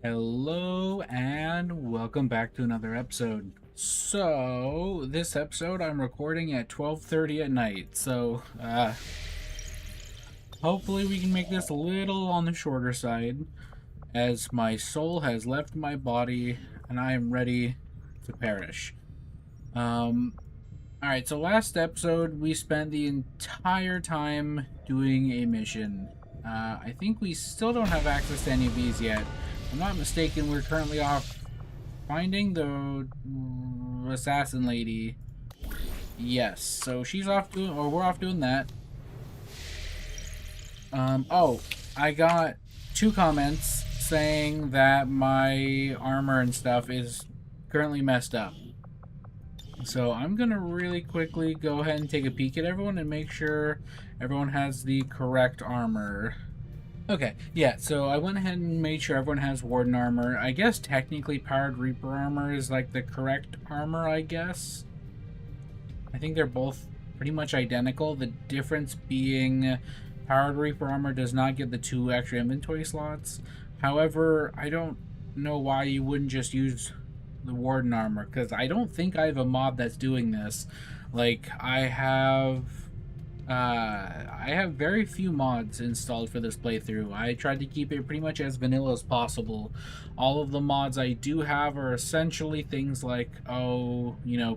Hello and welcome back to another episode. So, this episode I'm recording at 12:30 at night. Hopefully we can make this a little on the shorter side as my soul has left my body and I am ready to perish. Alright, so last episode we spent the entire time doing a mission. I think we still don't have access to any of these yet. If I'm not mistaken, we're currently off finding the assassin lady. Yes, so she's off doing, or we're off doing that. Oh, I got 2 comments saying that my armor and stuff is currently messed up. So I'm gonna really quickly go ahead and take a peek at everyone and make sure everyone has the correct armor. Okay, yeah, so I went ahead and made sure everyone has Warden armor. I guess technically Powered Reaper armor is like the correct armor, I guess. I think they're both pretty much identical. The difference being Powered Reaper armor does not get the 2 extra inventory slots. However, I don't know why you wouldn't just use the Warden armor, because I don't think I have a mod that's doing this. Like, I have very few mods installed for this playthrough. I tried to keep it pretty much as vanilla as possible. All of the mods I do have are essentially things like,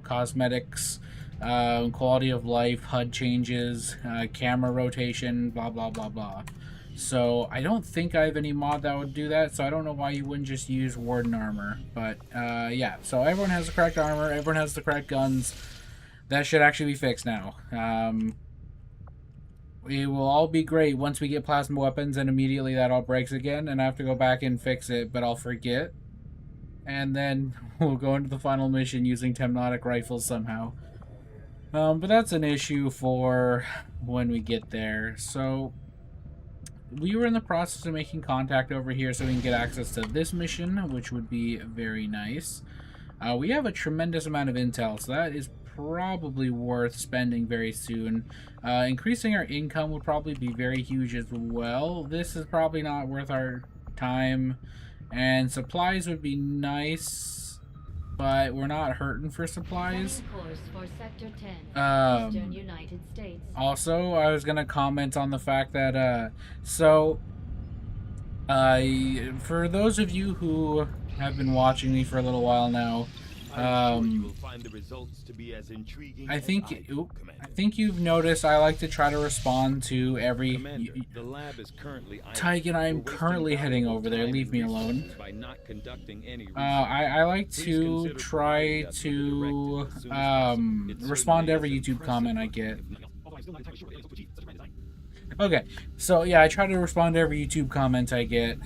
cosmetics, quality of life, HUD changes, camera rotation, blah, blah, blah, blah. So I don't think I have any mod that would do that, so I don't know why you wouldn't just use Warden armor. But, yeah, so everyone has the correct armor, everyone has the correct guns. That should actually be fixed now. It will all be great once we get plasma weapons, and immediately that all breaks again, and I have to go back and fix it, but I'll forget. And then we'll go into the final mission using Temnotic rifles somehow. But that's an issue for when we get there. So, we were in the process of making contact over here so we can get access to this mission, which would be very nice. We have a tremendous amount of intel, so that is probably worth spending very soon. Increasing our income would probably be very huge as well. This is probably not worth our time. And supplies would be nice, but we're not hurting for supplies. For Sector 10, Eastern United States. Also, I was going to comment on the fact that, for those of you who have been watching me for a little while now, I think you've noticed I like to try to respond to every. The lab is currently Tigan, I'm currently heading over there. Leave me alone. By not conducting any I like to try to respond to every YouTube comment I get. Okay, so yeah, I try to respond to every YouTube comment I get.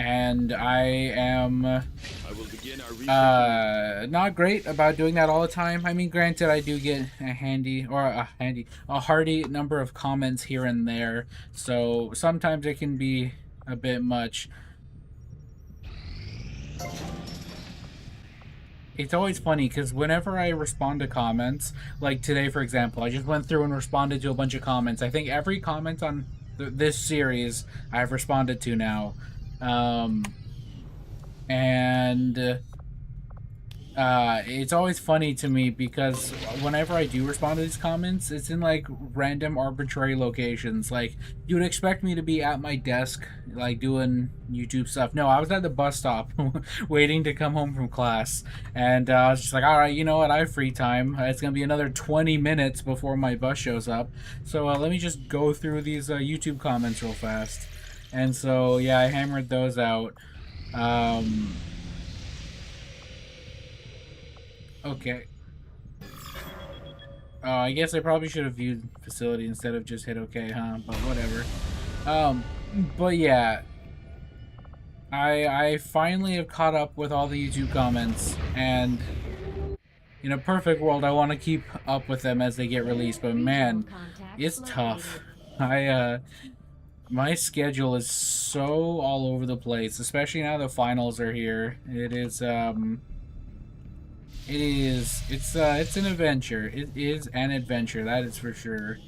And I am not great about doing that all the time. I mean, granted, I do get a hearty number of comments here and there, so sometimes it can be a bit much. It's always funny because whenever I respond to comments, like today, for example, I just went through and responded to a bunch of comments. I think every comment on this series I've responded to now. It's always funny to me because whenever I do respond to these comments, it's in like random arbitrary locations. Like, you would expect me to be at my desk, like doing YouTube stuff. No, I was at the bus stop waiting to come home from class, and I was just like, all right, you know what, I have free time. It's gonna be another 20 minutes before my bus shows up, so let me just go through these YouTube comments real fast. And so, yeah, I hammered those out. Okay. I guess I probably should have viewed facility instead of just hit OK, huh? But whatever. But yeah. I finally have caught up with all the YouTube comments, and in a perfect world, I want to keep up with them as they get released, but man, it's tough. My schedule is so all over the place, especially now the finals are here. It's an adventure. It is an adventure, that is for sure.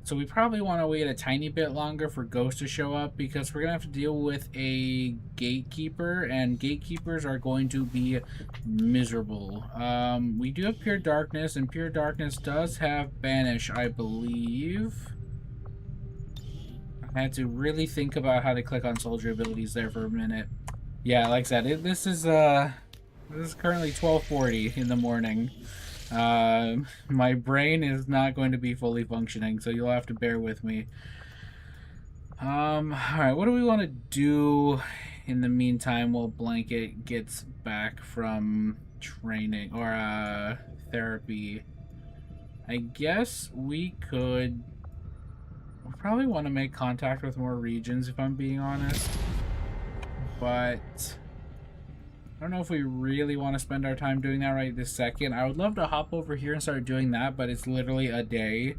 So we probably want to wait a tiny bit longer for Ghost to show up, because we're going to have to deal with a Gatekeeper, and Gatekeepers are going to be miserable. We do have Pure Darkness, and Pure Darkness does have Banish, I believe. I had to really think about how to click on soldier abilities there for a minute. Yeah, like I said, this is currently 12:40 in the morning. My brain is not going to be fully functioning, so you'll have to bear with me. Alright, what do we want to do in the meantime while Blanket gets back from training, or, therapy? I guess we could... we'll probably want to make contact with more regions, if I'm being honest. But... I don't know if we really want to spend our time doing that right this second. I would love to hop over here and start doing that, but it's literally a day.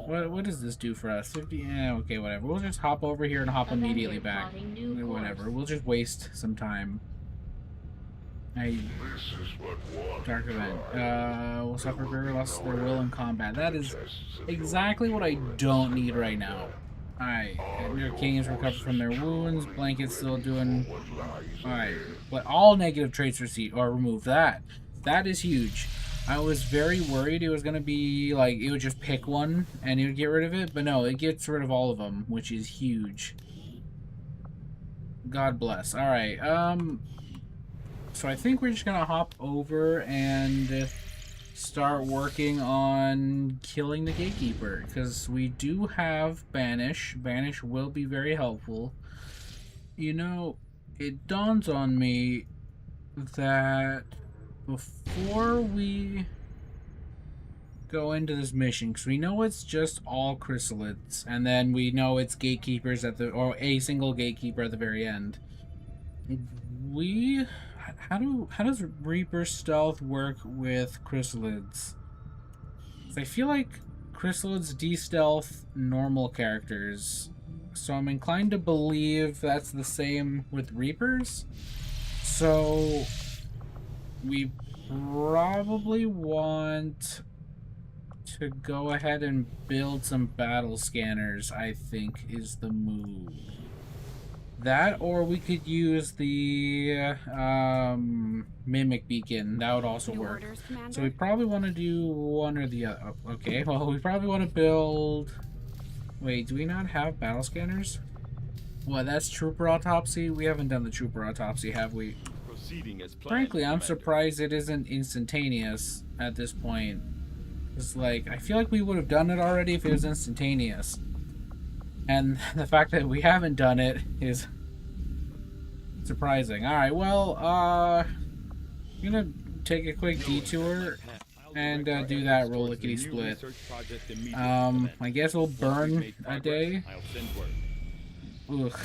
What does this do for us? 50? Yeah, okay, whatever. We'll just hop over here and hop immediately back. Whatever. We'll just waste some time. Dark event. Will suffer greater loss of their will in combat. That is exactly what I don't need right now. Alright, their king has recovered from their wounds. Blanket's still doing... Alright, but all negative traits received or removed. That is huge. I was very worried it was going to be like it would just pick one and it would get rid of it, but no, it gets rid of all of them, which is huge. God bless. Alright, so I think we're just going to hop over and start working on killing the Gatekeeper, because we do have Banish. Banish will be very helpful. You know, it dawns on me that before we go into this mission, because we know it's just all chrysalids, and then we know it's gatekeepers at the, or a single gatekeeper at the very end. How does Reaper stealth work with chrysalids? I feel like chrysalids de-stealth normal characters, so I'm inclined to believe that's the same with Reapers. So we probably want to go ahead and build some battle scanners, I think is the move. That, or we could use the mimic beacon. That would also work. So we probably want to do one or the other. Oh, okay, well, we probably want to build... Wait, do we not have battle scanners? What, that's Trooper Autopsy? We haven't done the Trooper Autopsy, have we? Frankly, I'm surprised it isn't instantaneous at this point. It's like, I feel like we would have done it already if it was instantaneous. And the fact that we haven't done it is surprising. Alright, well, I'm gonna take a quick detour and do that roll lickety split. I guess we'll burn a day. Ugh.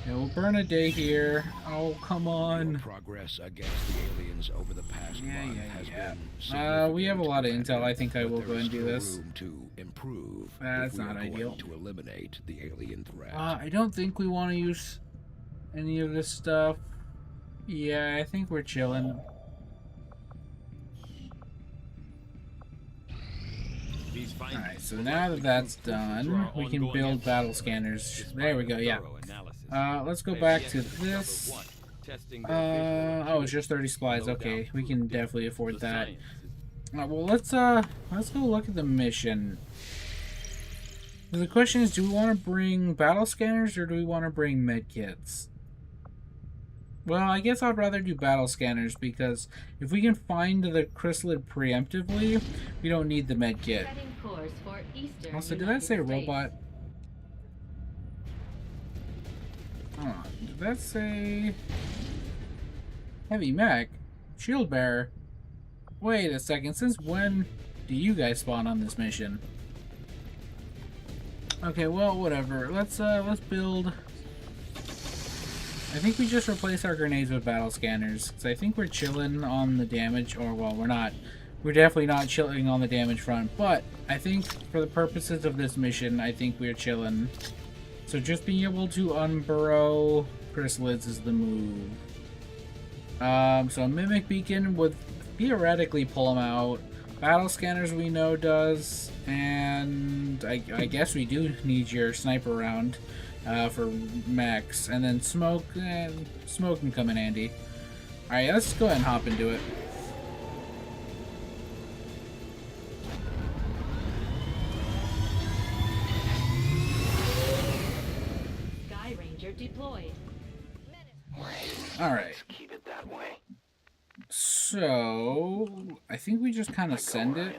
Yeah, we'll burn a day here. Oh, come on. Progress against the aliens over the past month has been we have a lot of intel. I think I will go and do this. Room to improve. That's not ideal. To eliminate the alien threat. I don't think we want to use any of this stuff. Yeah, I think we're chilling. Alright, so now that that's done, we can build battle scanners. There we go, yeah. Let's go back to this. Oh, it's just 30 supplies. Okay, we can definitely afford that. Well, let's go look at the mission. The question is, do we want to bring battle scanners or do we want to bring medkits? Well, I guess I'd rather do battle scanners, because if we can find the chrysalid preemptively, we don't need the medkit. Also, did I say robot? Oh, did that say heavy mech? Shield bearer? Wait a second, since when do you guys spawn on this mission? Okay, well, whatever. Let's build... I think we just replace our grenades with battle scanners, because I think we're chilling on the damage, or, well, we're not. We're definitely not chilling on the damage front, but I think for the purposes of this mission, I think we're chilling. So just being able to unburrow chrysalids is the move. So a mimic beacon would theoretically pull them out. battle scanners we know does, and I guess we do need your sniper round for mechs, and then smoke. Smoke can come in handy. All right, let's go ahead and hop into it. Sky Ranger deployed. All right. Keep it that way. So I think we just kind of send it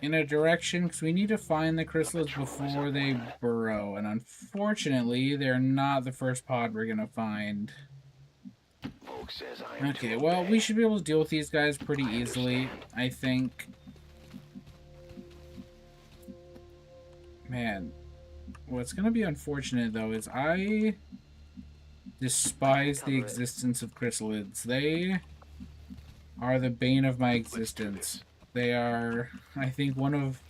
in a direction because we need to find the chrysalids before they burrow, and unfortunately, they're not the first pod we're gonna find. Okay, well, we should be able to deal with these guys pretty easily, I think. Man, what's gonna be unfortunate though is I despise the existence of chrysalids. They are the bane of my existence. They are, I think, one of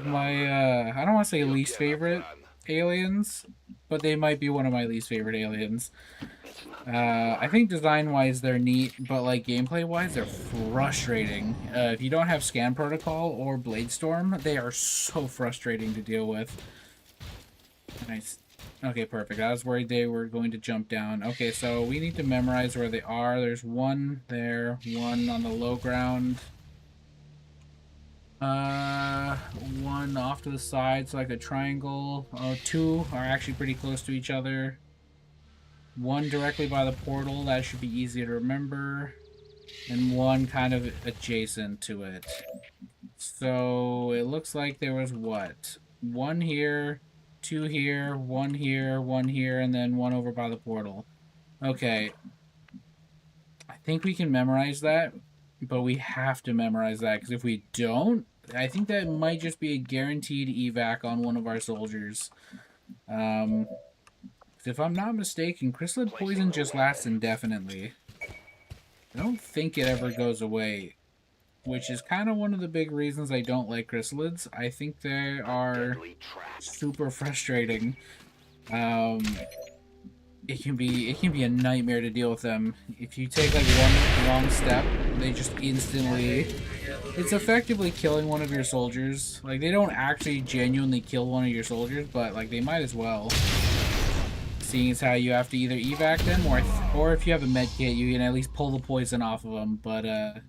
my I don't want to say least favorite aliens, but they might be one of my least favorite aliens. I think design-wise they're neat, but like gameplay-wise they're frustrating. If you don't have Scan Protocol or Blade Storm, they are so frustrating to deal with. Nice. Okay, perfect. I was worried they were going to jump down. Okay, so we need to memorize where they are. There's one there, one on the low ground. One off to the side, so like a triangle. Two are actually pretty close to each other. One directly by the portal, that should be easy to remember. And one kind of adjacent to it. So it looks like there was what? One here, two here, one here, and then one over by the portal. Okay. I think we can memorize that, but we have to memorize that, because if we don't, I think that might just be a guaranteed evac on one of our soldiers. If I'm not mistaken, chrysalid poison just lasts indefinitely. I don't think it ever goes away, which is kind of one of the big reasons I don't like chrysalids. I think they are super frustrating. It can be a nightmare to deal with them. If you take like one wrong step, they just instantly... It's effectively killing one of your soldiers. Like, they don't actually genuinely kill one of your soldiers, but like they might as well. Seeing as how you have to either evac them, or if you have a med kit, you can at least pull the poison off of them. But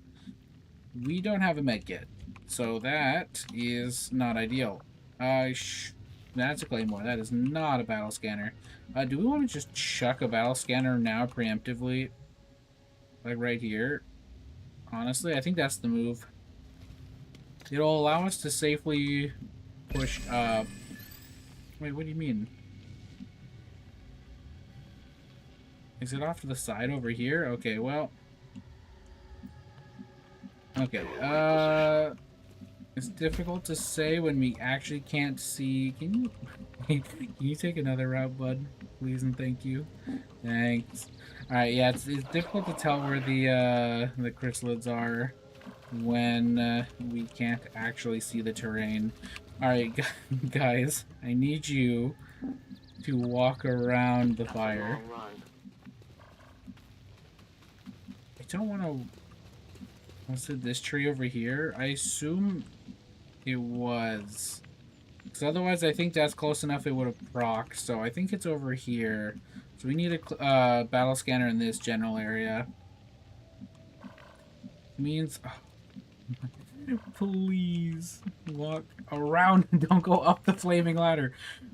we don't have a med kit, so that is not ideal. That's a claymore. That is not a battle scanner. Do we want to just chuck a battle scanner now preemptively, like right here? Honestly, I think that's the move. It'll allow us to safely push up. Wait, what do you mean? Is it off to the side over here? Okay, well. Okay, it's difficult to say when we actually can't see. Can you take another route, bud? Please and thank you. Thanks. Alright, yeah, it's difficult to tell where the chrysalids are when we can't actually see the terrain. Alright, guys, I need you to walk around the fire. I don't want to... Was it this tree over here? I assume it was. Because otherwise I think that's close enough it would have procced. So I think it's over here. So we need a battle scanner in this general area. Means... Oh, please walk around and don't go up the flaming ladder.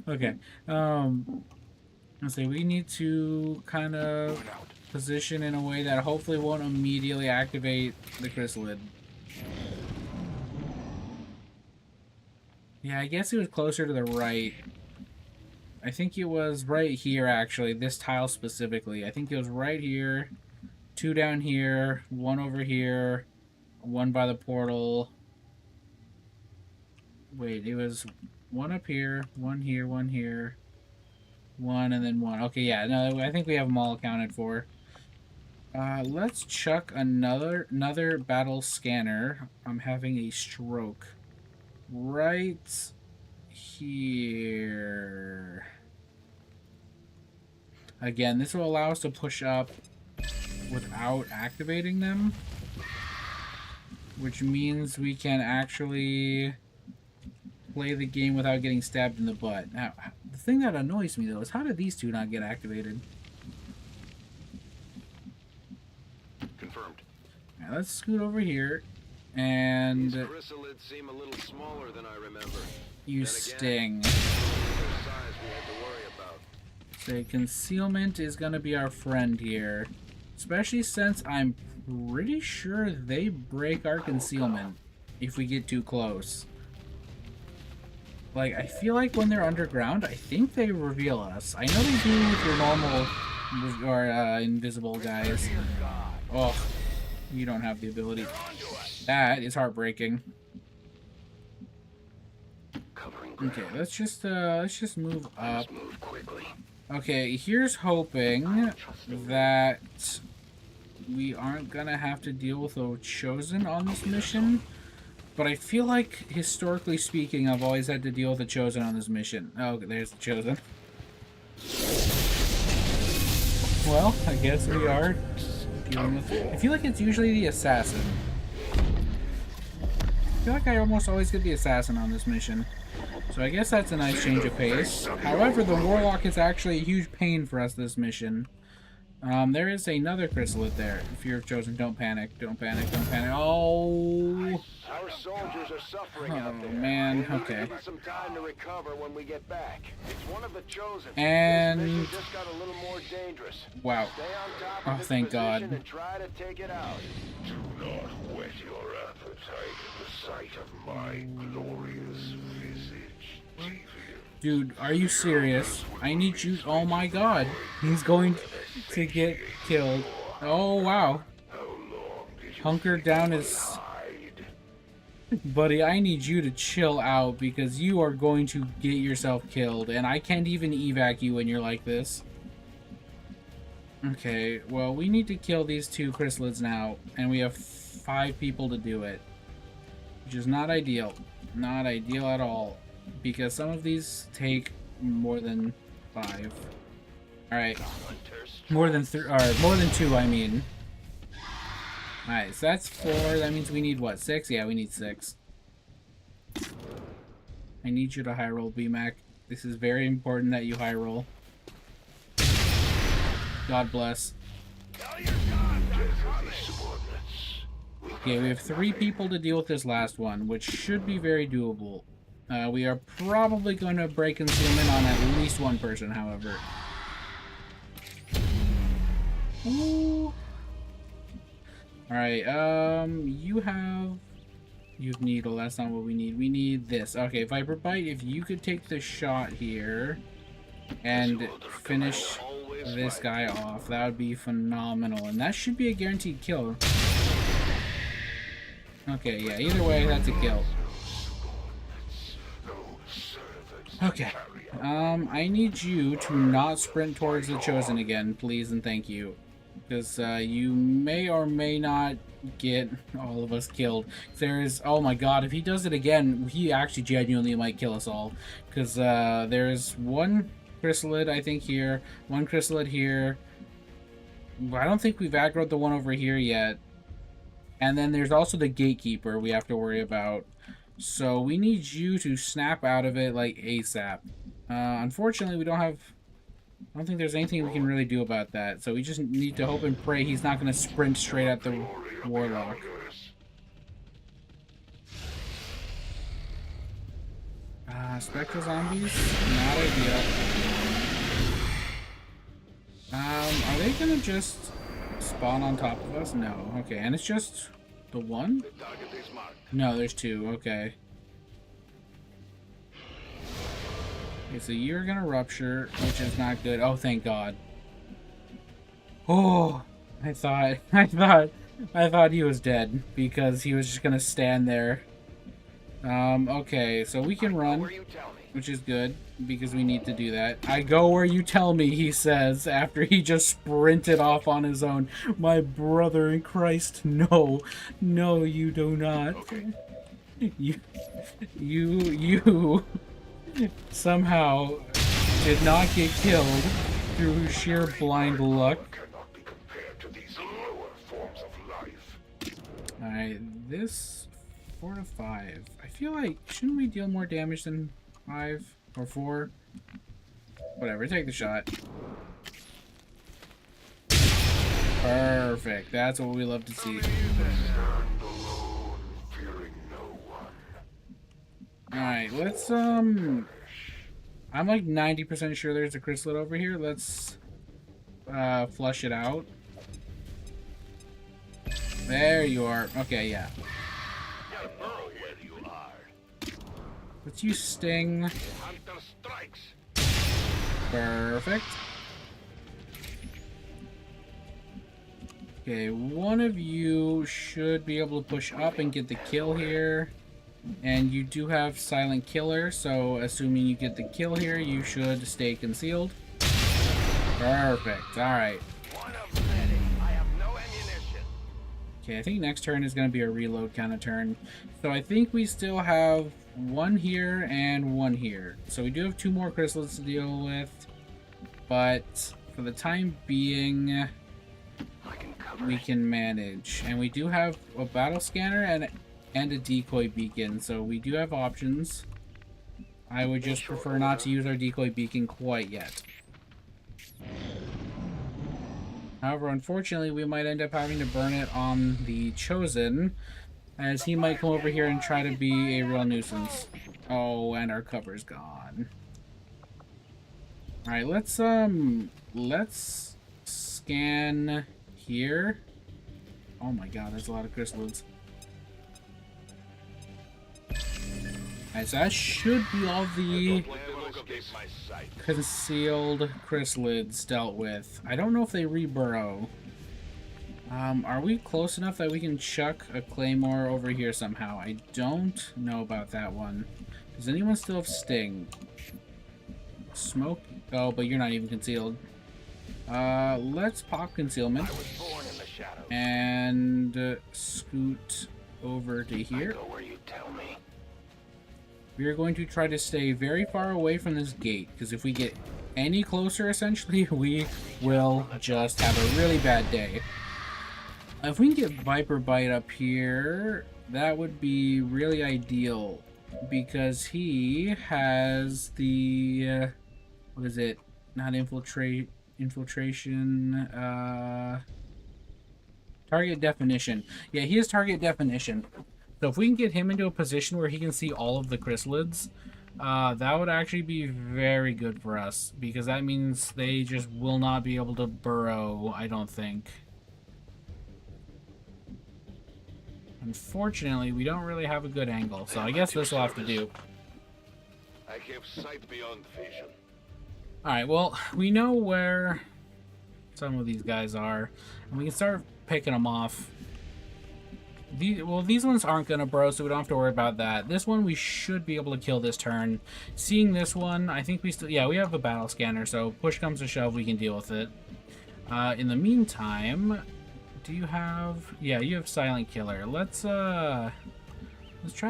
Okay. Let's say we need to kind of position in a way that hopefully won't immediately activate the chrysalid. Yeah, I guess it was closer to the right. I think it was right here, actually. This tile specifically. I think it was right here. Two down here. One over here. One by the portal. Wait, it was one up here. One here. One here. One and then one. Okay, yeah. No, I think we have them all accounted for. Let's chuck another battle scanner. I'm having a stroke. Right here. Again, this will allow us to push up without activating them. which means we can actually play the game without getting stabbed in the butt. Now, the thing that annoys me, though, is how did these two not get activated? Confirmed. Right, let's scoot over here, and These chrysalids seem a little smaller than I remember. you Then again, sting. their size we had to worry about. So concealment is going to be our friend here, especially since I'm pretty sure they break our concealment if we get too close. Like, I feel like when they're underground, I think they reveal us. I know they do with your normal or invisible guys. Oh, you don't have the ability. That is heartbreaking. Okay, let's just move up. Okay, here's hoping that we aren't gonna have to deal with a Chosen on this mission. But I feel like, historically speaking, I've always had to deal with a Chosen on this mission. Oh, there's the Chosen. Well, I guess we are dealing with... I feel like it's usually the Assassin. I feel like I almost always get the Assassin on this mission. So I guess that's a nice change of pace. However, the Warlock is actually a huge pain for us this mission. There is another chrysalid there. If you're Chosen, don't panic. Don't panic. Don't panic. Oh! Our soldiers are suffering out there. Man, okay. Give us some time to recover when we get back. It's one of the Chosen. And... This mission just got a little more dangerous. Wow. Stay on top Oh, of this thank position God. and try to take it out. Do not whet your appetite at the sight of my glorious visage, Deviant. Dude, are you serious? I need you... Oh my god. He's going to get killed. Oh, wow. Hunker down is... Buddy, I need you to chill out because you are going to get yourself killed. And I can't even evac you when you're like this. Okay, well, we need to kill these two chrysalids now. And we have 5 people to do it. Which is not ideal. Not ideal at all. Because some of these take more than 5. Alright. More than 2, I mean. Alright, so that's 4. That means we need what? 6? Yeah, we need 6. I need you to high roll, BMAC. This is very important that you high roll. God bless. Okay, we have 3 people to deal with this last one, which should be very doable. We are probably going to break concealment on at least one person, however. Ooh. Alright, you have needle, that's not what we need. We need this. Okay, Viper Bite, if you could take the shot here and finish this guy off, that would be phenomenal. And that should be a guaranteed kill. Okay, yeah, either way, that's a kill. Okay, I need you to not sprint towards the Chosen again, please and thank you. Because you may or may not get all of us killed. There's, oh my god, if he does it again, he actually genuinely might kill us all. Because there's 1 chrysalid, I think, here, 1 chrysalid here. I don't think we've aggroed the one over here yet. And then there's also the Gatekeeper we have to worry about. So we need you to snap out of it like ASAP. Unfortunately, we don't have... I don't think there's anything we can really do about that. So we just need to hope and pray he's not going to sprint straight at the Warlock. Spectral zombies? Not ideal. Are they going to just spawn on top of us? No. Okay, and it's just the one? No, there's 2. Okay. Okay, so you're gonna rupture, which is not good. Oh, thank God. Oh, I thought he was dead because he was just gonna stand there. Okay, so we can run, which is good because we need to do that. I go where you tell me, he says, after he just sprinted off on his own. My brother in Christ, no. No, you do not. You somehow did not get killed through sheer blind luck. Alright, this 4 to 5. I feel like, shouldn't we deal more damage than 5 or 4? Whatever, take the shot. Perfect. That's what we love to see. Alright, let's, I'm like 90% sure there's a chrysalid over here. Let's, flush it out. There you are. Okay, yeah. Let's use Sting. Perfect. Okay, one of you should be able to push up and get the kill here. And you do have Silent Killer, so assuming you get the kill here, you should stay concealed. Perfect. Alright. Okay, I think next turn is going to be a reload kind of turn. So I think we still have one here and one here. So we do have 2 more crystals to deal with. But for the time being, we can manage. And we do have a battle scanner and a decoy beacon. So we do have options. I would just prefer not to use our decoy beacon quite yet. However, unfortunately, we might end up having to burn it on the Chosen, as he might come over here and try to be a real nuisance. Oh, and our cover's gone. Alright, let's scan here. Oh my god, there's a lot of chrysalids. Alright, so that should be all the concealed chrysalids dealt with. I don't know if they reburrow. Are we close enough that we can chuck a claymore over here somehow? I don't know about that one. Does anyone still have Sting? Smoke? Oh, but you're not even concealed. Let's pop concealment. And scoot over to here. We are going to try to stay very far away from this gate, because if we get any closer, essentially, we will just have a really bad day. If we can get Viper Bite up here, that would be really ideal, because he has the, what is it? Not infiltrate, infiltration, target definition. Yeah, he has target definition. So if we can get him into a position where he can see all of the chrysalids, that would actually be very good for us, because that means they just will not be able to burrow, I don't think. Unfortunately, we don't really have a good angle, so I guess this will have to do. I have sight beyond vision. Alright, well, we know where some of these guys are, and we can start picking them off. These ones aren't going to burrow, so we don't have to worry about that. This one we should be able to kill this turn. Seeing this one, I think we still... Yeah, we have a battle scanner, so push comes to shove, we can deal with it. In the meantime, do you have... Yeah, you have Silent Killer. Let's try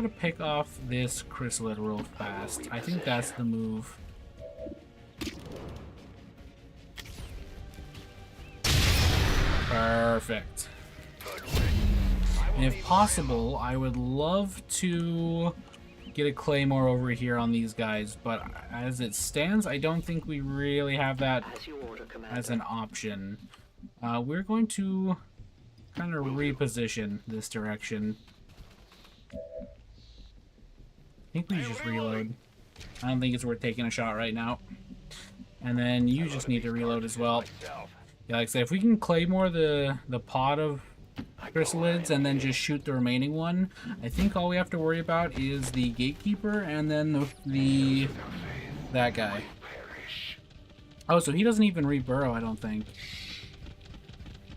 to pick off this chrysalid real fast. I think that's the move. Perfect. And if possible, I would love to get a claymore over here on these guys, but as it stands, I don't think we really have that as an option. We're going to kind of reposition this direction. I think we just reload. I don't think it's worth taking a shot right now. And then you just need to reload as well. Yeah, like I say, if we can claymore the pot of chrysalids and then just shoot the remaining one, I think all we have to worry about is the Gatekeeper and then that guy. Oh, so he doesn't even reburrow, I don't think.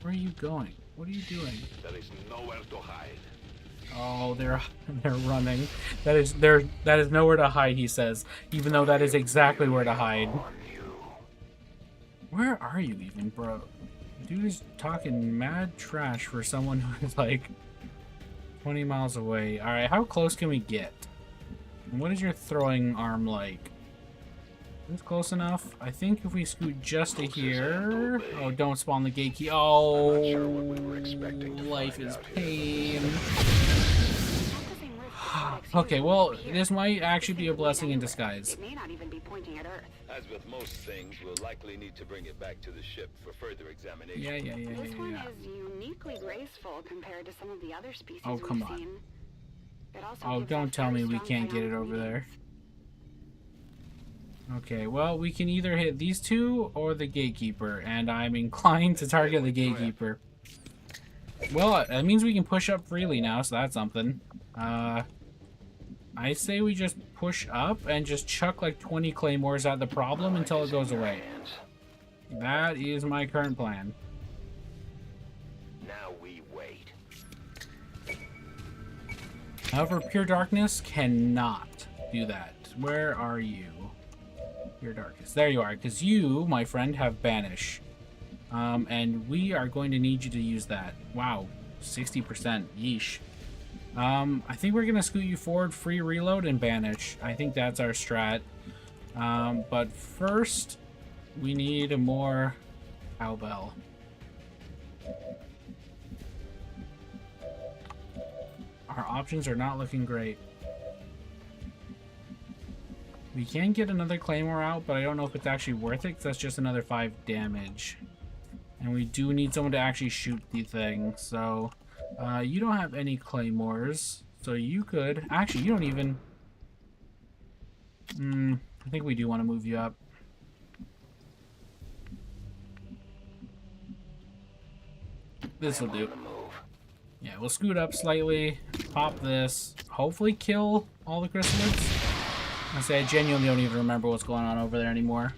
Where are you going? What are you doing? There is nowhere to hide. Oh, they're running. That is nowhere to hide, he says, even though that is exactly where to hide. Where are you even, bro? Dude is talking mad trash for someone who is like 20 miles away. Alright, how close can we get? And what is your throwing arm like? Is this close enough? I think if we scoot just to here... Oh, don't spawn the gatekeeper. Oh, life is pain. Okay, well, this might actually be a blessing in disguise. It may not even be pointing at Earth. As with most things, we'll likely need to bring it back to the ship for further examination. This one is uniquely graceful compared to some of the other species Oh, come we've on. seen. It also Oh, gives don't off tell very me we strong can't get it phenomic over there. readings. Okay, well, we can either hit these two or the Gatekeeper, and I'm inclined to target the Gatekeeper. Well, that means we can push up freely now, so that's something. I say we just push up and just chuck like 20 claymores at the problem until it goes away. That is my current plan. Now we wait. However, Pure Darkness cannot do that. Where are you? Pure Darkness. There you are, because you, my friend, have Banish. And we are going to need you to use that. Wow, 60%. Yeesh. I think we're going to scoot you forward, free reload, and Banish. I think that's our strat. But first, we need a more cowbell. Our options are not looking great. We can get another Claymore out, but I don't know if it's actually worth it, because that's just another 5 damage. And we do need someone to actually shoot the thing, so... you don't have any Claymores, so you could... Actually, you don't even... I think we do want to move you up. This will do. Yeah, we'll scoot up slightly, pop this, hopefully kill all the chrysalids. I say I genuinely don't even remember what's going on over there anymore.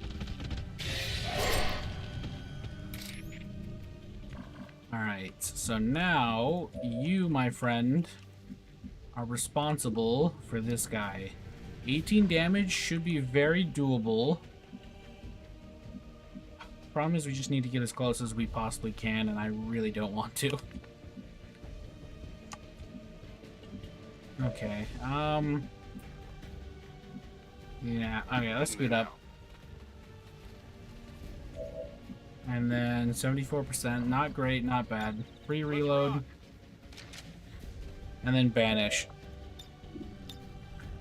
Alright, so now you, my friend, are responsible for this guy. 18 damage should be very doable. Problem is we just need to get as close as we possibly can, and I really don't want to. Okay, yeah, okay, let's scoot up. And then 74%, not great, not bad. Free reload. And then Banish.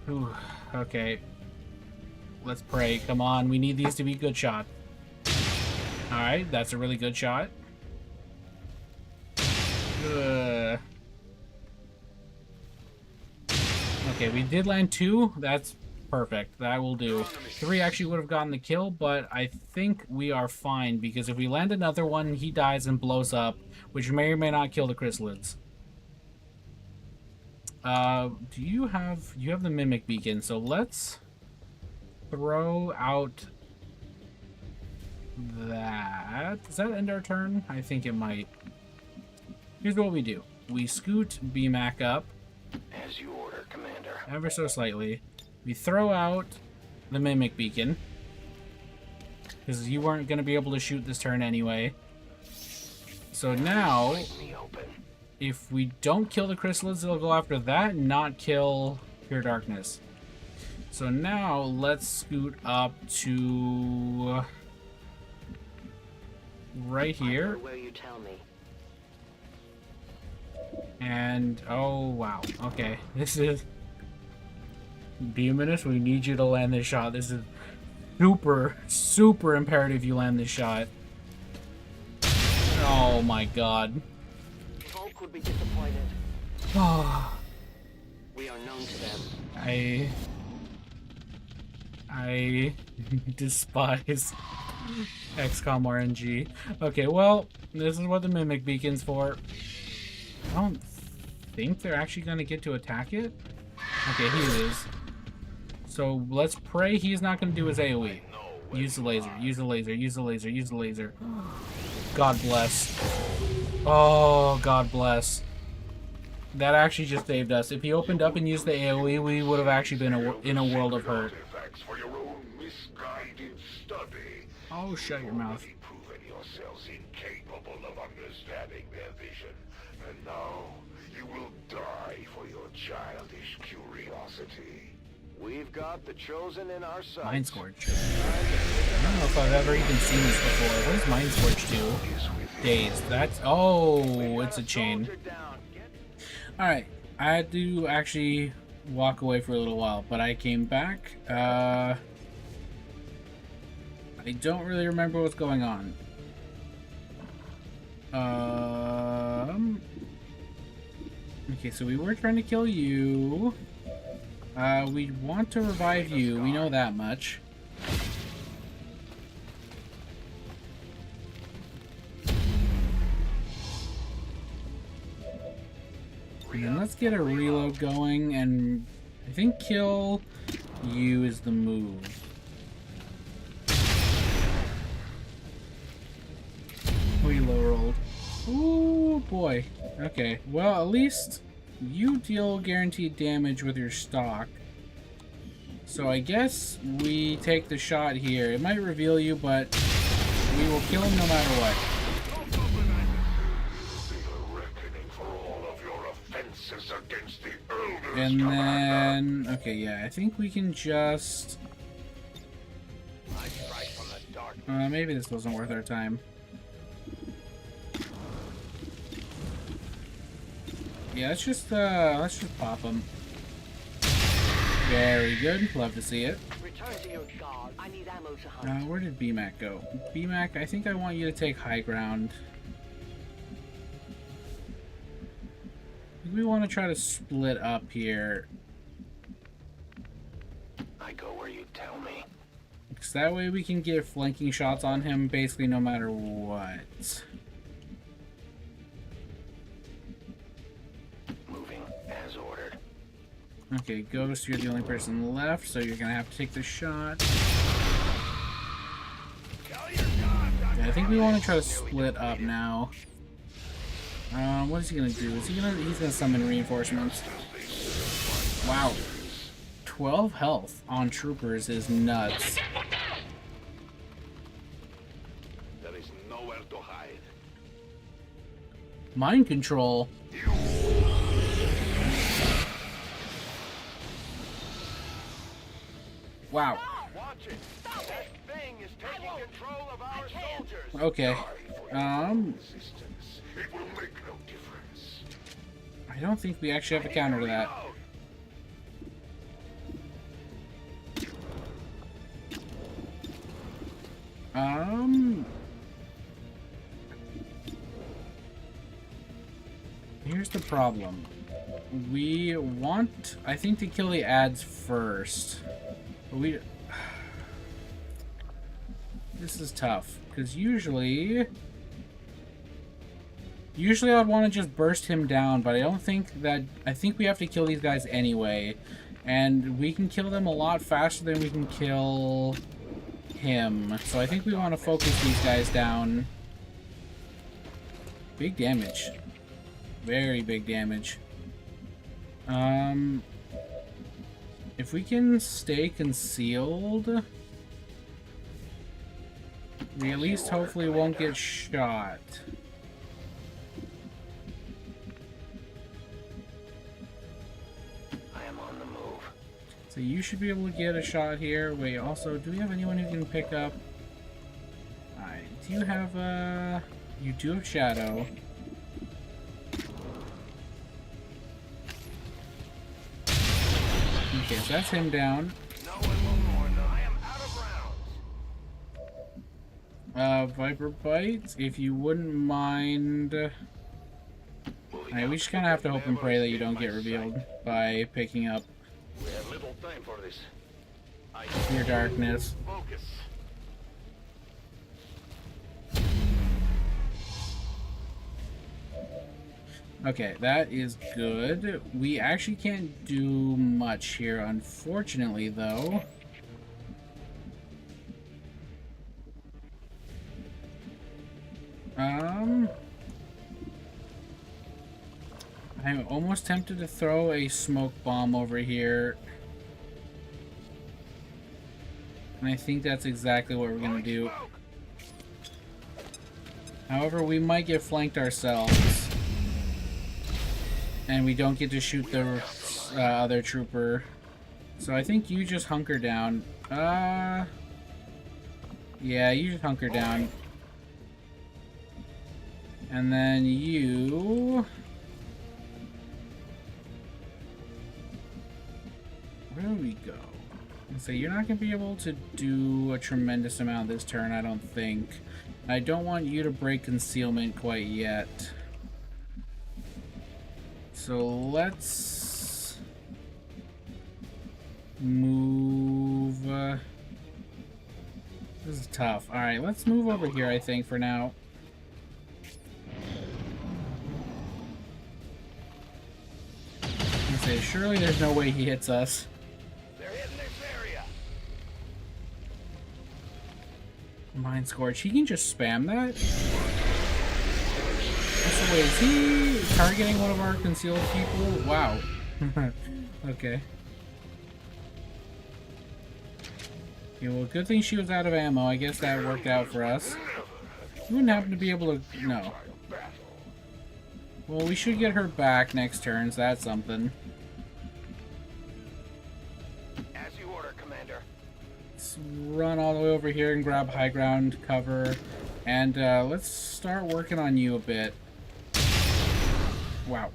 Ooh, okay. Let's pray, come on, we need these to be good shots. Alright, that's a really good shot. Ugh. Okay, we did land 2. That's perfect. That will do. 3 actually would have gotten the kill, but I think we are fine, because if we land another one, he dies and blows up, which may or may not kill the chrysalids. Do you have the Mimic Beacon, so let's throw out that. Does that end our turn? I think it might. Here's what we do. We scoot BMAC up. As you order, Commander. Ever so slightly. We throw out the Mimic Beacon, because you weren't going to be able to shoot this turn anyway. So now, if we don't kill the chrysalids, it'll go after that and not kill Pure Darkness. So now, let's scoot up to right here. Where you tell me. And, oh wow, okay, this is... Demoness, we need you to land this shot. This is super, super imperative you land this shot. Oh my god. Volk would be disappointed. Oh, We are known to them. I despise XCOM RNG. Okay, well, this is what the Mimic Beacon's for. I don't think they're actually going to get to attack it. Okay, he is. So let's pray he's not going to do his AoE. Use the laser, use the laser, use the laser, use the laser. God bless. Oh, God bless. That actually just saved us. If he opened up and used the AoE, we would have actually been in a world of hurt. For your own misguided study. Oh, shut your mouth. You've proven yourselves incapable of understanding their vision, and now you will die for your childish curiosity. We've got the chosen in our sights. Mind Scorch. I don't know if I've ever even seen this before. What does Mind Scorch do? Dazed. That's... Oh, it's a chain. Alright. I had to actually walk away for a little while, but I came back. I don't really remember what's going on. Okay, so we were trying to kill you. We want to revive you. We know that much. And then let's get a reload going, and I think kill you is the move. We low rolled. Ooh boy. Okay, well at least you deal guaranteed damage with your stock. So I guess we take the shot here. It might reveal you, but we will kill him no matter what. And then, okay, yeah, I think we can just... maybe this wasn't worth our time. Yeah, let's just pop him. Very good. Love to see it. Return to your guard. I need ammo to hunt. Where did BMAC go? BMAC, I think I want you to take high ground. We want to try to split up here. I go where you tell me. Because that way we can get flanking shots on him basically no matter what. Moving as ordered. Okay, Ghost, you're the only person left, so you're going to have to take the shot. Yeah, I think we want to try to split up now. What is he gonna do? He's gonna summon reinforcements. Wow. 12 health on troopers is nuts. There is nowhere to hide. Mind control. Wow. Watch it. That thing is taking control of our soldiers. Okay. It will make no difference. I don't think we actually have a counter to that. Here's the problem. We want, I think, to kill the ads first. But this is tough, because usually I'd want to just burst him down, but I don't think that... I think we have to kill these guys anyway. And we can kill them a lot faster than we can kill him. So I think we want to focus these guys down. Big damage. Very big damage. If we can stay concealed, we at least hopefully won't get shot. So you should be able to get a shot here. Wait, also, do we have anyone who can pick up? Alright, do you have, you do have Shadow. Okay, so that's him down. Viper Bite, if you wouldn't mind... Alright, we just kind of have to hope and pray that you don't get revealed by picking up We have little time for this. your darkness. Focus. Okay, that is good. We actually can't do much here, unfortunately, though. I'm almost tempted to throw a smoke bomb over here. And I think that's exactly what we're gonna do. However, we might get flanked ourselves. And we don't get to shoot the other trooper. So I think you just hunker down. Yeah, you just hunker down. And then you... There we go. So you're not going to be able to do a tremendous amount this turn, I don't think. I don't want you to break concealment quite yet. So let's move. This is tough. Alright, let's move over here, I think, for now. I say, surely there's no way he hits us. They're hitting this area. Mind Scorch. He can just spam that? So wait, is he targeting one of our concealed people? Wow. Okay. Yeah, well, good thing she was out of ammo. I guess that worked out for us. You wouldn't happen to be able to... No. Well, we should get her back next turn, so that's something. As you order, Commander. Let's run all the way over here and grab high ground cover. And let's start working on you a bit. Wow.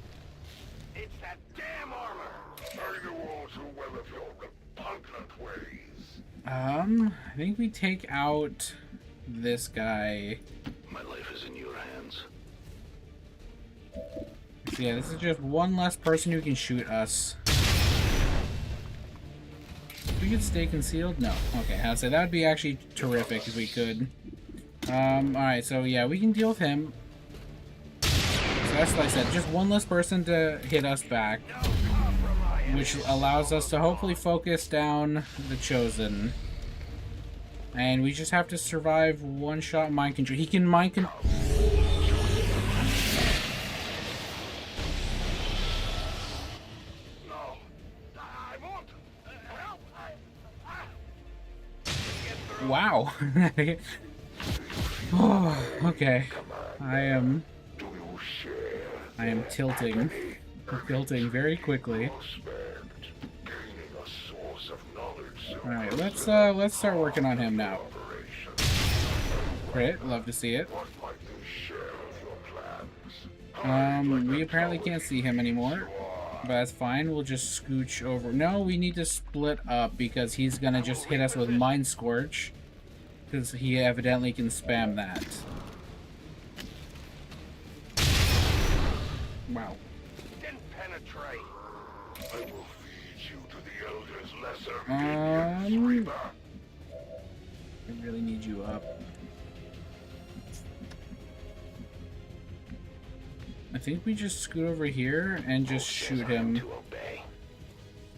It's that damn armor. Are you all too well of your repugnant ways? I think we take out this guy. My life is in your hands. So yeah, this is just one less person who can shoot us. If we could stay concealed? No. Okay, I'd say that would be actually terrific if we could. Alright, so yeah, we can deal with him. So that's like I said, just one less person to hit us back. Which allows us to hopefully focus down the Chosen. And we just have to survive one shot mind control. He can mind control. No. I won't. Help. Wow. Oh, okay. I am tilting. I'm tilting very quickly. Alright, let's start working on him now. Great, love to see it. We apparently can't see him anymore. But that's fine, we'll just scooch over. No, we need to split up because he's gonna just hit us with Mind Scorch. Because he evidently can spam that. Wow. Didn't penetrate. I will feed you to the Elder's lesser minions, Reaper. I really need you up. I think we just scoot over here and just shoot him.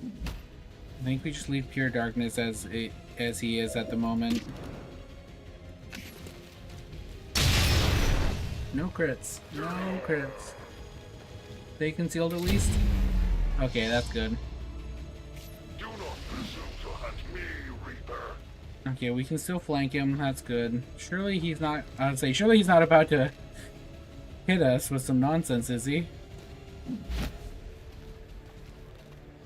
I think we just leave Pure Darkness as he is at the moment. No crits. No crits. Stay concealed at least? Okay, that's good. Do not presume to hunt me, Reaper. Okay, we can still flank him. That's good. Surely he's not... I'd say, surely he's not about to hit us with some nonsense, is he?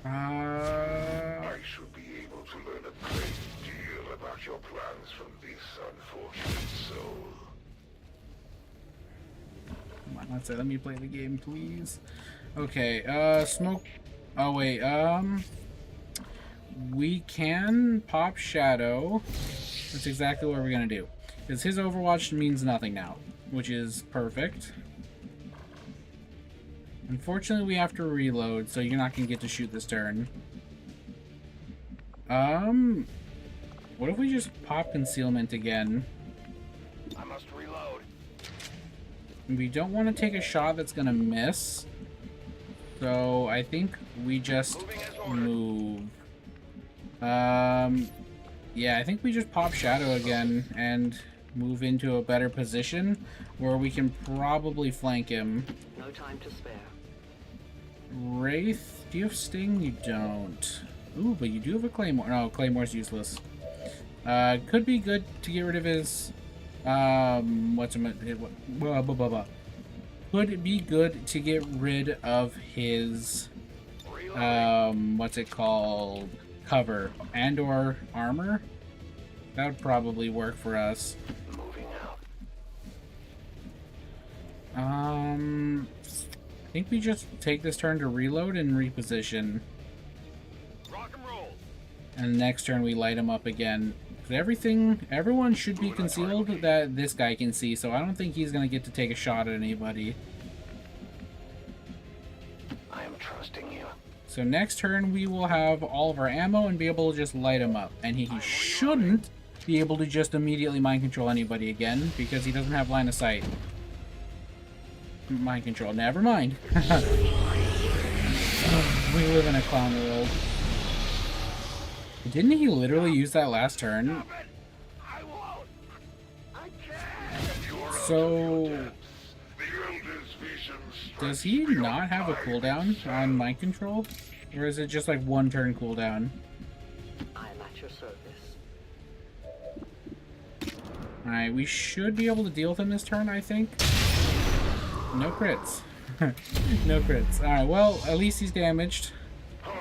I should be able to learn a great deal about your plans from this unfortunate soul. Come on, let's say, let me play the game, please. Okay, smoke... Oh, wait, we can pop Shadow. That's exactly what we're gonna do. Because his Overwatch means nothing now, which is perfect. Unfortunately, we have to reload, so you're not gonna get to shoot this turn. What if we just pop Concealment again? I must reload. We don't want to take a shot that's gonna miss. So I think we just move. Yeah, I think we just pop Shadow again and move into a better position where we can probably flank him. No time to spare. Wraith, do you have Sting? You don't. Ooh, but you do have a Claymore. No, Claymore's useless. Could be good to get rid of his... Could it be good to get rid of his... what's it called? Cover and or armor? That would probably work for us. Moving out. I think we just take this turn to reload and reposition. Rock and roll. And the next turn we light him up again. Everyone should be concealed that this guy can see, so I don't think he's gonna get to take a shot at anybody. I am trusting you. So next turn we will have all of our ammo and be able to just light him up. And he shouldn't be able to just immediately mind control anybody again because he doesn't have line of sight. Mind control, never mind. We live in a clown world. Didn't he literally use that last turn? I won't. I can't. So, does he not have a cooldown on mind control? Or is it just like one turn cooldown? I am at your service. Alright, we should be able to deal with him this turn, I think. No crits. No crits. Alright, well, at least he's damaged.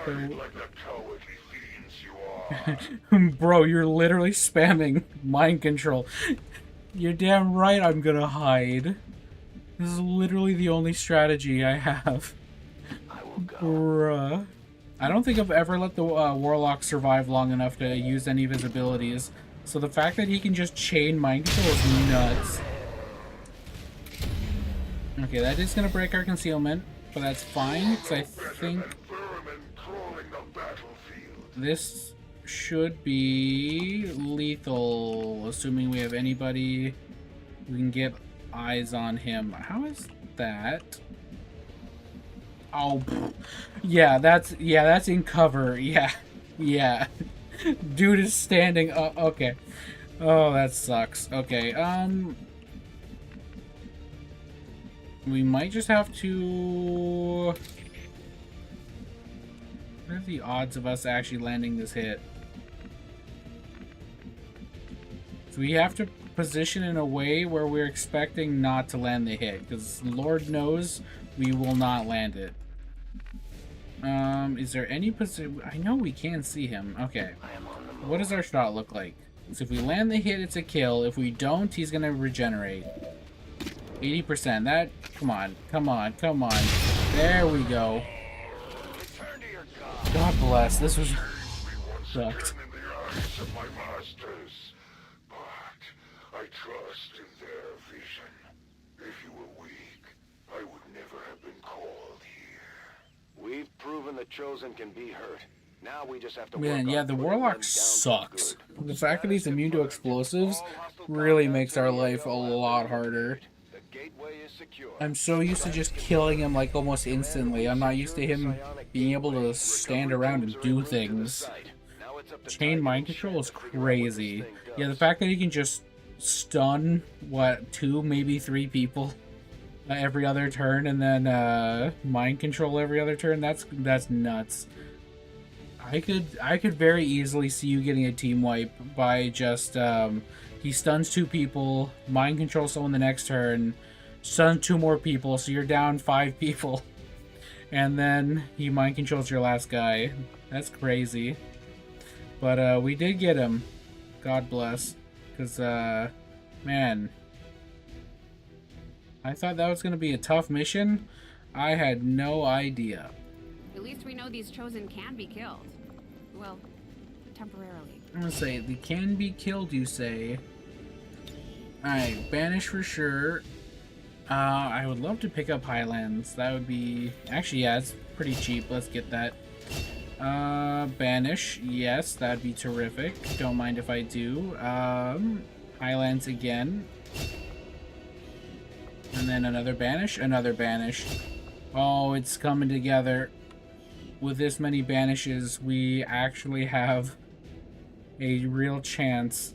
So... Like the cowardly fiends you are. Bro, you're literally spamming mind control. You're damn right I'm gonna hide. This is literally the only strategy I have. I will go. Bruh. I don't think I've ever let the Warlock survive long enough to use any of his abilities. So the fact that he can just chain mind control is nuts. Okay, that is gonna break our concealment, but that's fine, because I think this should be lethal, assuming we have anybody who can get eyes on him. How is that? Oh, yeah, that's in cover. Yeah, yeah. Dude is standing up. Okay. Oh, that sucks. Okay, we might just have to... What are the odds of us actually landing this hit? So we have to position in a way where we're expecting not to land the hit, because Lord knows we will not land it. Is there any position? I know we can see him. Okay. What does our shot look like? So if we land the hit, it's a kill. If we don't, he's gonna regenerate. 80%. That. Come on. Come on. Come on. There we go. God bless. This was sucked. In the eyes of my masters, but I trust in their vision. If you were weak, I would never have been called here. We've proven the Chosen can be hurt. Now we just have to Man, work yeah, on the putting Warlock them down for sucks. good. The fact that he's immune to explosives really makes our life a lot harder. The gateway is secure. I'm so used to just killing him like almost instantly. I'm not used to him being able to stand around and do things. Chain mind control is crazy. Yeah, the fact that he can just stun, what, 2, maybe 3 people every other turn, and then mind control every other turn, that's nuts. I could very easily see you getting a team wipe by just he stuns 2 people, mind controls someone the next turn, stuns 2 more people, so you're down 5 people, and then he mind controls your last guy. That's crazy. But we did get him. God bless. Because man, I thought that was gonna be a tough mission. I had no idea. At least we know these Chosen can be killed. Well, temporarily. I'm gonna say, they can be killed, you say. Alright, banish for sure. I would love to pick up Highlands. That would be... Actually, yeah, it's pretty cheap. Let's get that. Banish. Yes, that'd be terrific. Don't mind if I do. Highlands again. And then another banish. Another banish. Oh, it's coming together. With this many banishes, we actually have a real chance.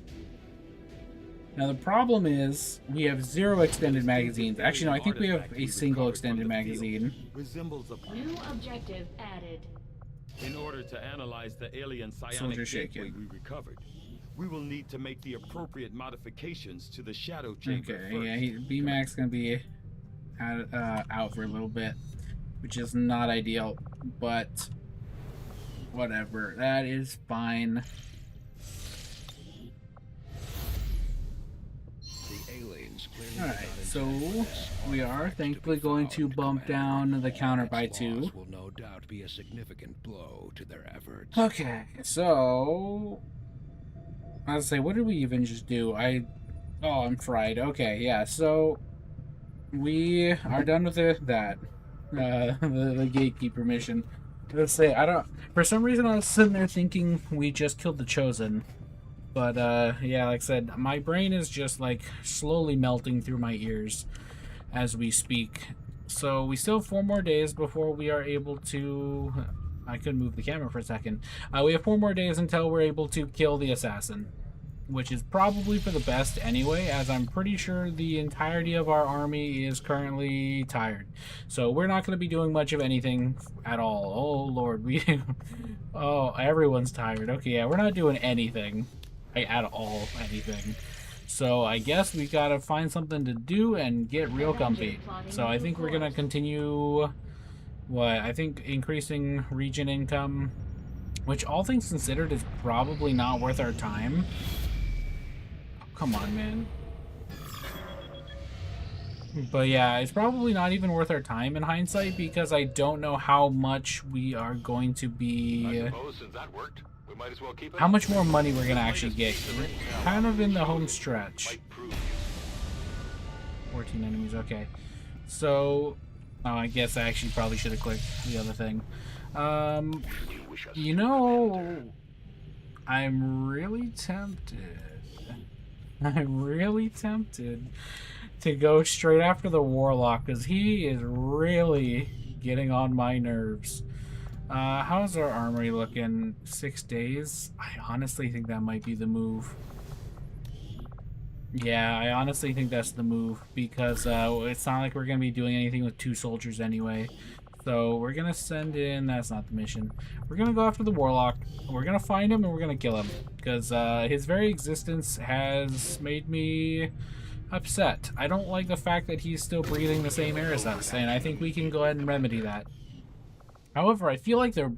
Now the problem is we have 0 extended magazines. Actually, no, I think we have a single extended magazine. New objective added. In order to analyze the alien Soldier psionic shaken. gateway we recovered, we will need to make the appropriate modifications to the shadow chamber Okay, first. yeah, BMAC's gonna be out for a little bit, which is not ideal, but whatever. That is fine. The aliens aliens clearly Alright, got into so this we are artifact thankfully to be going to found, bump Commander. down the counter by Its 2. loss will no doubt be a significant blow to their efforts. Okay, so I was say, what did we even just do? Oh, I'm fried. Okay, yeah. So we are done with the Gatekeeper mission. Let's say I don't. For some reason, I was sitting there thinking we just killed the Chosen, but yeah, like I said, my brain is just like slowly melting through my ears as we speak. So we still have 4 more days before we are able to. I could move the camera for a second. We have 4 more days until we're able to kill the assassin, which is probably for the best anyway, as I'm pretty sure the entirety of our army is currently tired. So we're not going to be doing much of anything at all. Oh lord, oh, everyone's tired. Okay, yeah, we're not doing anything at all, anything. So I guess we gotta find something to do and get real comfy. So I think we're gonna continue, I think increasing region income, which all things considered is probably not worth our time. Oh, come on, man. But yeah, it's probably not even worth our time in hindsight, because I don't know how much we are going to be... I suppose since that worked, we might as well keep it. How much more money we're gonna actually get. We're kind of in the home stretch. 14 enemies, okay. So, oh, I guess I actually probably should have clicked the other thing. You know, I'm really tempted. I'm really tempted to go straight after the Warlock, because he is really getting on my nerves. How's our armory looking? 6 days? I honestly think that might be the move. Yeah, I honestly think that's the move, because it's not like we're going to be doing anything with 2 soldiers anyway. So we're going to send in... That's not the mission. We're going to go after the Warlock. We're going to find him and we're going to kill him, because his very existence has made me upset. I don't like the fact that he's still breathing the same air as us, and I think we can go ahead and remedy that. However, I feel like their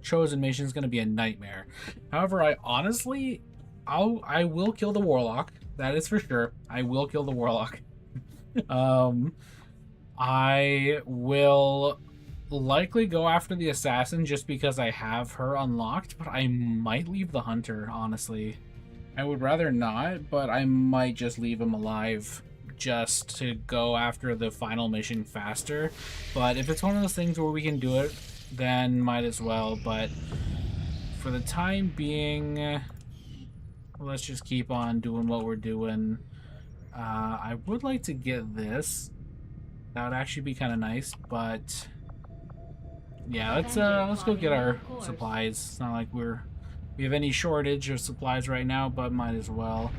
Chosen mission is going to be a nightmare. However, I will kill the Warlock. That is for sure. I will kill the Warlock. I will likely go after the Assassin just because I have her unlocked, but I might leave the Hunter, honestly. I would rather not, but I might just leave him alive just to go after the final mission faster. But if it's one of those things where we can do it, then might as well. But for the time being, let's just keep on doing what we're doing. I would like to get this. That would actually be kind of nice, but yeah, let's go get our supplies. It's not like we have any shortage of supplies right now, but might as well.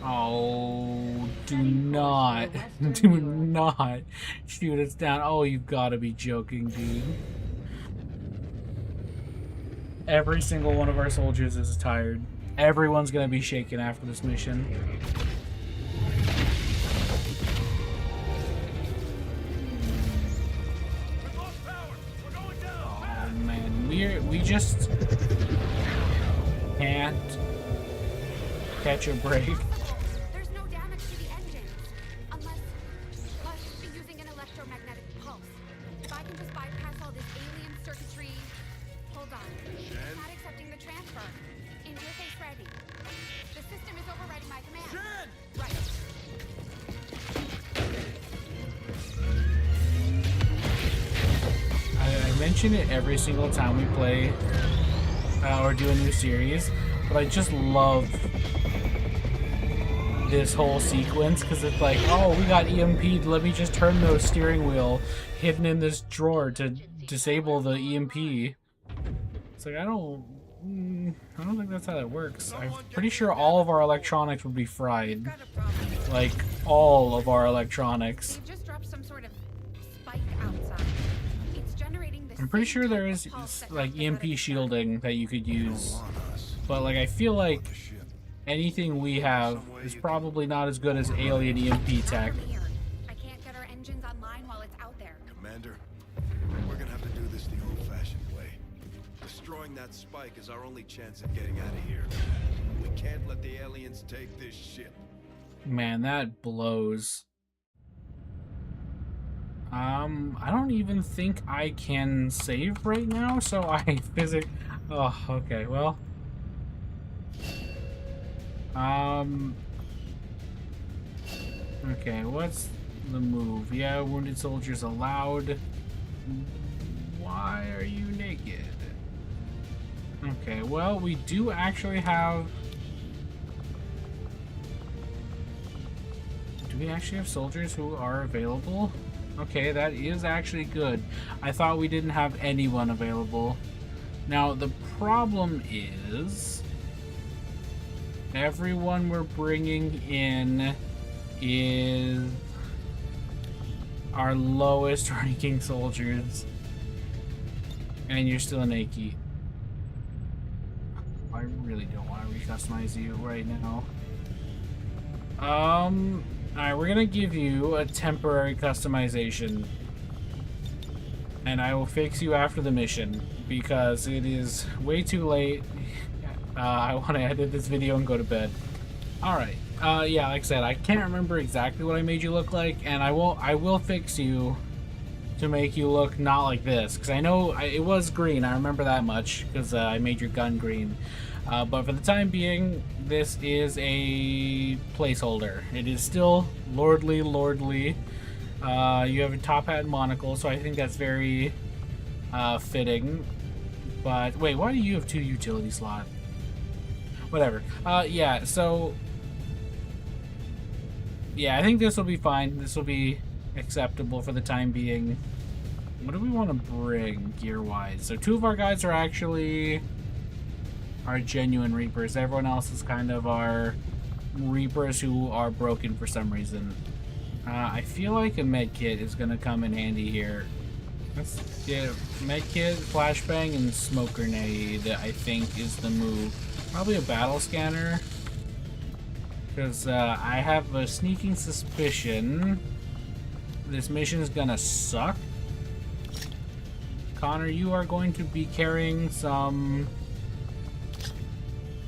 Oh, do not shoot us down. Oh, you've got to be joking, dude. Every single one of our soldiers is tired. Everyone's gonna be shaken after this mission. Oh man, we just can't catch a break. There's no damage to the engines, unless using an electromagnetic pulse. If I can just bypass all this alien circuitry. Hold on. I'm not accepting the transfer. Interface ready. The system is overriding my command. Right. I mention it every single time we play or do a new series, but I just love this whole sequence, because it's like, oh, we got EMP'd, let me just turn the steering wheel hidden in this drawer to disable the EMP. It's like, I don't think that's how that works. I'm pretty sure all of our electronics would be fried. Like, all of our electronics. They just dropped some sort of spike outside. It's generating this. I'm pretty sure there is like EMP shielding that you could use, but like I feel like anything we have is probably not as good as alien EMP tech. I can't get our engines online while it's out there. Commander, we're gonna have to do this the old-fashioned way. Destroying that spike is our only chance at getting out of here. We can't let the aliens take this ship. Man, that blows. I don't even think I can save right now, so I oh, okay, well. Okay, what's the move? Yeah, wounded soldiers allowed. Why are you naked? Okay, well, we do actually have... Do we actually have soldiers who are available? Okay, that is actually good. I thought we didn't have anyone available. Now, the problem is... everyone we're bringing in is our lowest ranking soldiers. And you're still an Aki. I really don't want to recustomize you right now. Alright, we're gonna give you a temporary customization. And I will fix you after the mission, because it is way too late. I want to edit this video and go to bed. Alright, yeah, like I said, I can't remember exactly what I made you look like, and I will fix you to make you look not like this, because I know it was green, I remember that much, because I made your gun green. But for the time being, this is a placeholder. It is still lordly. You have a top hat and monocle, so I think that's very fitting. But wait, why do you have 2 utility slots? Whatever. Yeah, so... yeah, I think this will be fine. This will be acceptable for the time being. What do we want to bring gear-wise? So 2 of our guys are actually... our genuine Reapers. Everyone else is kind of our Reapers who are broken for some reason. I feel like a med kit is going to come in handy here. Let's get med kit, flashbang, and smoke grenade, I think is the move. Probably a battle scanner. Because I have a sneaking suspicion this mission is going to suck. Connor, you are going to be carrying some...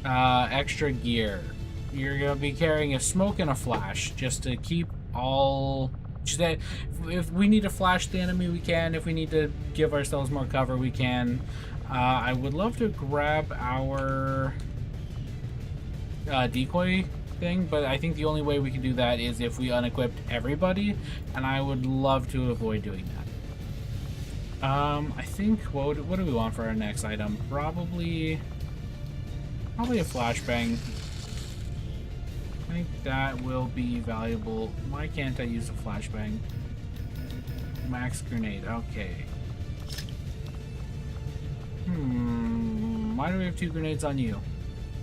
extra gear. You're gonna be carrying a smoke and a flash just to keep all... just that if we need to flash the enemy, we can. If we need to give ourselves more cover, we can. I would love to grab our decoy thing, but I think the only way we can do that is if we unequipped everybody, and I would love to avoid doing that. I think, what do we want for our next item? Probably a flashbang. I think that will be valuable. Why can't I use a flashbang? Max grenade, okay. Why do we have 2 grenades on you,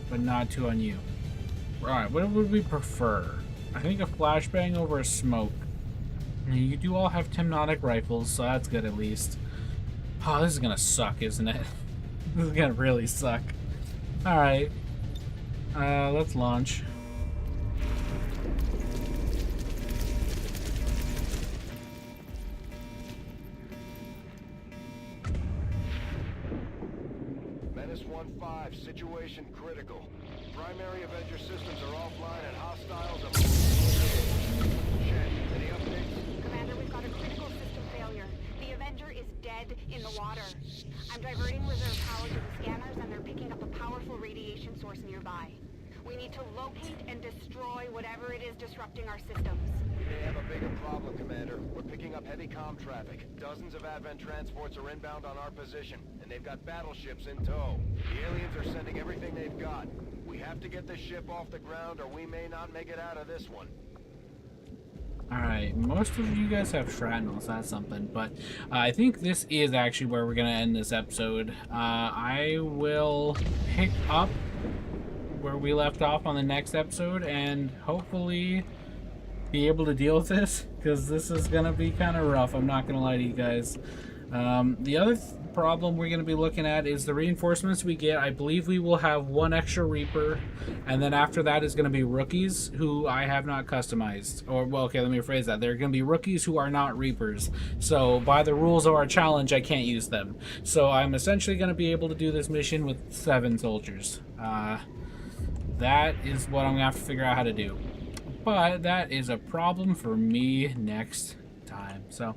but not 2 on you? Alright, what would we prefer? I think a flashbang over a smoke. You do all have Timnotic rifles, so that's good at least. Oh, this is gonna suck, isn't it? This is gonna really suck. Alright. Let's launch. Menace 1-5, situation critical. Primary Avenger systems are offline and hostiles are moving. Shen, any updates? Commander, we've got a critical system failure. The Avenger is dead in the water. I'm diverting reserve power to the scanners, and they're picking up a powerful radiation source nearby. We need to locate and destroy whatever it is disrupting our systems. We may have a bigger problem, Commander. We're picking up heavy comm traffic. Dozens of Advent transports are inbound on our position, and they've got battleships in tow. The aliens are sending everything they've got. We have to get this ship off the ground, or we may not make it out of this one. Alright, most of you guys have shrapnel, so that's something, but I think this is actually where we're going to end this episode. I will pick up where we left off on the next episode, and hopefully be able to deal with this, because this is going to be kind of rough, I'm not going to lie to you guys. The other problem we're going to be looking at is the reinforcements we get. I believe we will have one extra Reaper, and then after that is going to be rookies who I have not customized. Or, well, okay, let me rephrase that. They're going to be rookies who are not Reapers. So, by the rules of our challenge, I can't use them. So, I'm essentially going to be able to do this mission with 7 soldiers. That is what I'm going to have to figure out how to do. But that is a problem for me next time. So,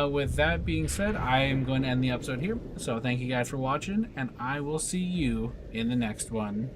with that being said, I am going to end the episode here. So thank you guys for watching, and I will see you in the next one.